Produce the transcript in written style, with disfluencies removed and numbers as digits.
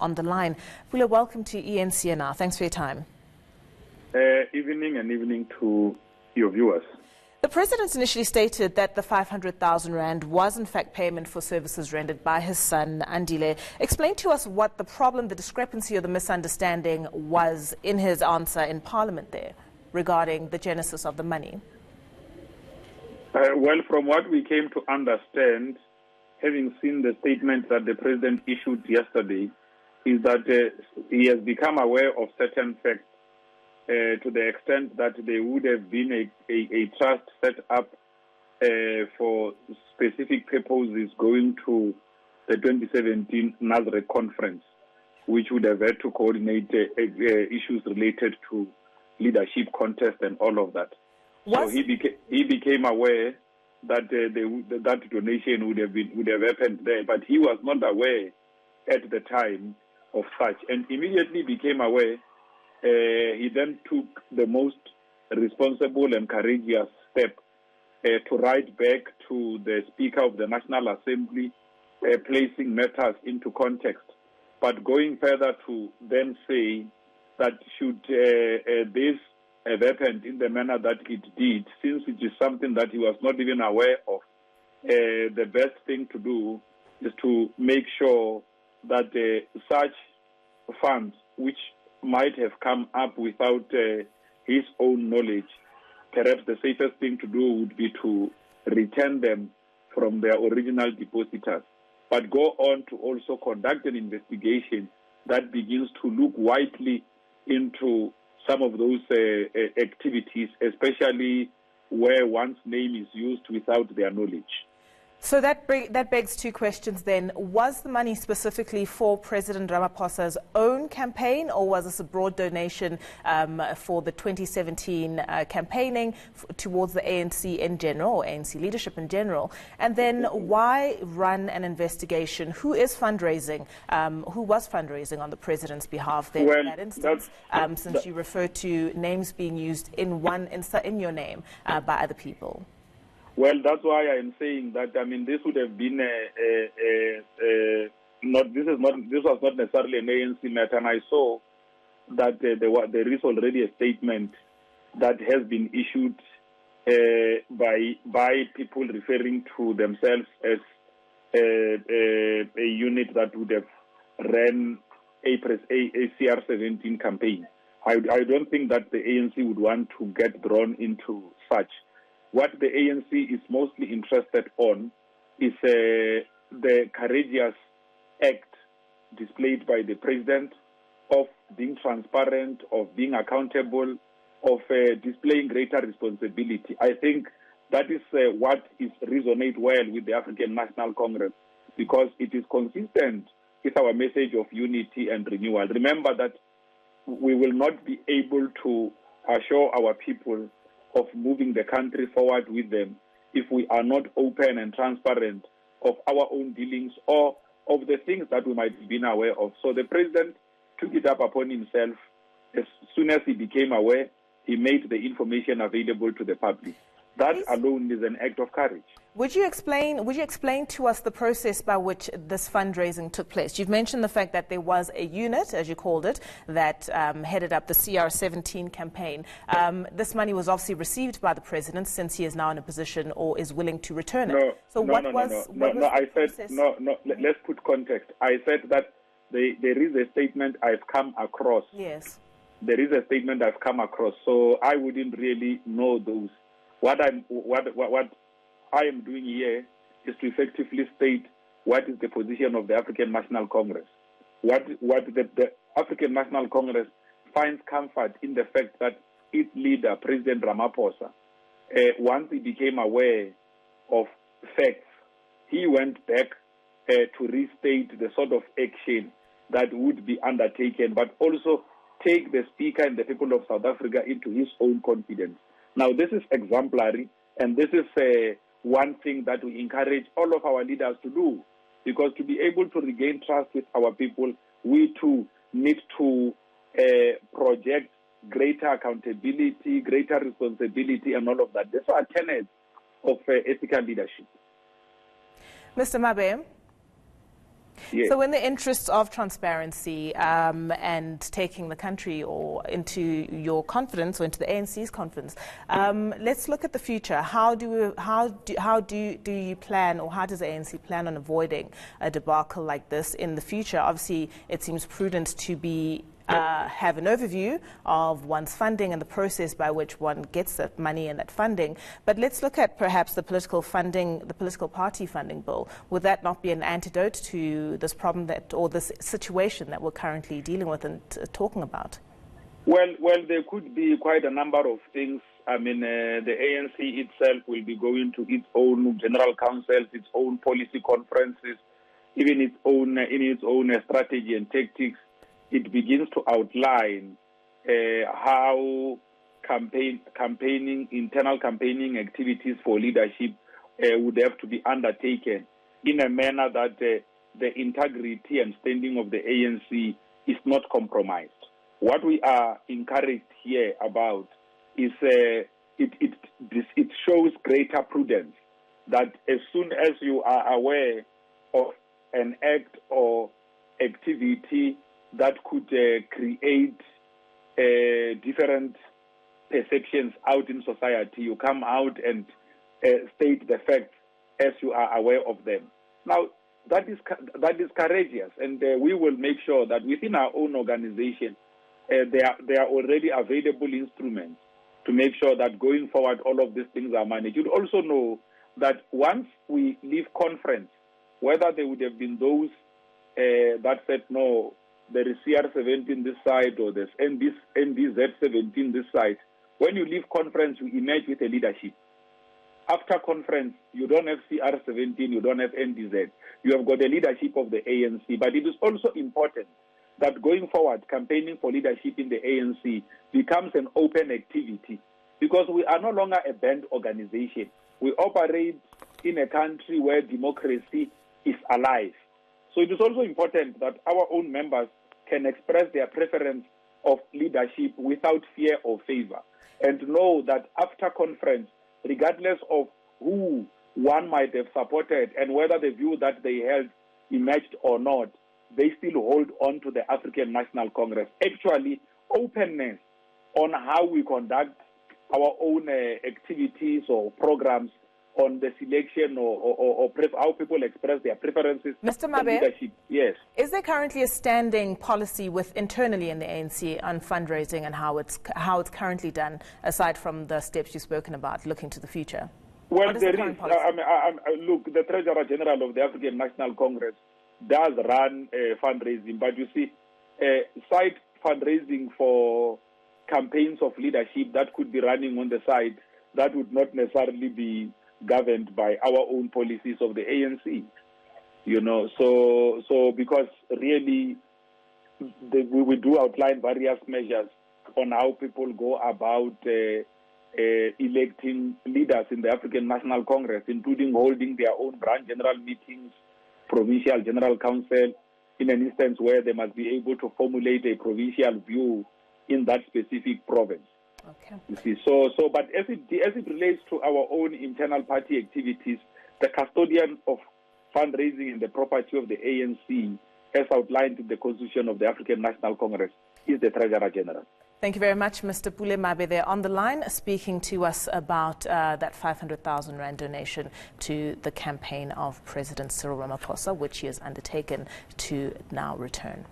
On the line. Pula, welcome to ENCNR. Thanks for your time. Evening to your viewers. The President initially stated that the 500,000 rand was in fact payment for services rendered by his son, Andile. Explain to us what the problem, the discrepancy or the misunderstanding was in his answer in Parliament there regarding the genesis of the money. Well, from what we came to understand, having seen the statement that the President issued yesterday, is that he has become aware of certain facts to the extent that there would have been a trust set up for specific purposes going to the 2017 Nazareth conference, which would have had to coordinate issues related to leadership contest and all of that. So he became aware that that donation would have happened there, but he was not aware at the time of such, and immediately became aware. He then took the most responsible and courageous step to write back to the Speaker of the National Assembly, placing matters into context, but going further to then say that should this have happened in the manner that it did, since it is something that he was not even aware of, the best thing to do is to make sure that such funds, which might have come up without his own knowledge, perhaps the safest thing to do would be to return them from their original depositors, but go on to also conduct an investigation that begins to look widely into some of those activities, especially where one's name is used without their knowledge. So that begs two questions then. Was the money specifically for President Ramaphosa's own campaign, or was this a broad donation for the 2017 campaigning towards the ANC in general, or ANC leadership in general? And then why run an investigation? Who is fundraising? Who was fundraising on the President's behalf then in that instance, since you refer to names being used in your name by other people? Well, that's why I am saying that. I mean, this would have been this was not necessarily an ANC matter, and I saw that there is already a statement that has been issued by people referring to themselves as a unit that would have ran a CR17 campaign. I don't think that the ANC would want to get drawn into such. What the ANC is mostly interested on is the courageous act displayed by the President of being transparent, of being accountable, of displaying greater responsibility. I think that is what resonates well with the African National Congress, because it is consistent with our message of unity and renewal. Remember that we will not be able to assure our people of moving the country forward with them if we are not open and transparent of our own dealings or of the things that we might have been aware of. So the President took it up upon himself. As soon as he became aware, he made the information available to the public. That alone is an act of courage. Would you explain to us the process by which this fundraising took place? You've mentioned the fact that there was a unit, as you called it, that headed up the CR17 campaign. This money was obviously received by the President, since he is now in a position or is willing to return it. Let's put context. I said that there is a statement I've come across. Yes. There is a statement I've come across, so I wouldn't really know those. What I am doing here is to effectively state what is the position of the African National Congress. What the African National Congress finds comfort in the fact that its leader, President Ramaphosa, once he became aware of facts, he went back to restate the sort of action that would be undertaken, but also take the Speaker and the people of South Africa into his own confidence. Now, this is exemplary, and this is one thing that we encourage all of our leaders to do, because to be able to regain trust with our people, we too need to project greater accountability, greater responsibility, and all of that. These are tenets of ethical leadership. Mr. Mabe? Yes. So in the interests of transparency and taking the country into your confidence or into the ANC's confidence, let's look at the future. How do you plan, or how does the ANC plan on avoiding a debacle like this in the future? Obviously, it seems prudent to have an overview of one's funding and the process by which one gets that money and that funding. But let's look at perhaps the political party funding bill. Would that not be an antidote to this problem or this situation that we're currently dealing with and talking about? Well, there could be quite a number of things. I mean, the ANC itself will be going to its own general councils, its own policy conferences, even in its own strategy and tactics. It begins to outline how internal campaigning activities for leadership would have to be undertaken in a manner that the integrity and standing of the ANC is not compromised. What we are encouraged here about is it shows greater prudence, that as soon as you are aware of an act or activity that could create different perceptions out in society, you come out and state the facts as you are aware of them. Now, that is courageous, and we will make sure that within our own organization, there are already available instruments to make sure that going forward all of these things are managed. You'd also know that once we leave conference, whether there would have been those that said, no, there is CR17 this side or there's NDZ17 this side. When you leave conference, you emerge with a leadership. After conference, you don't have CR17, you don't have NDZ. You have got the leadership of the ANC. But it is also important that going forward, campaigning for leadership in the ANC becomes an open activity, because we are no longer a banned organization. We operate in a country where democracy is alive. So it is also important that our own members can express their preference of leadership without fear or favor, and know that after conference, regardless of who one might have supported and whether the view that they held emerged or not, they still hold on to the African National Congress. Actually, openness on how we conduct our own activities or programs on the selection or how people express their preferences. Mr. Mabe, leadership. Yes. Is there currently a standing policy internally in the ANC on fundraising and how it's currently done, aside from the steps you've spoken about, looking to the future? Well, there is. Look, the Treasurer General of the African National Congress does run fundraising, but you see, side fundraising for campaigns of leadership that could be running on the side, that would not necessarily be governed by our own policies of the ANC, so because really we do outline various measures on how people go about electing leaders in the African National Congress, including holding their own branch general meetings, provincial general council, in an instance where they must be able to formulate a provincial view in that specific province. Okay. You see, but as it relates to our own internal party activities, the custodian of fundraising and the property of the ANC, as outlined in the Constitution of the African National Congress, is the Treasurer General. Thank you very much, Mr. Pule Mabe, there on the line, speaking to us about that 500,000 Rand donation to the campaign of President Cyril Ramaphosa, which he has undertaken to now return.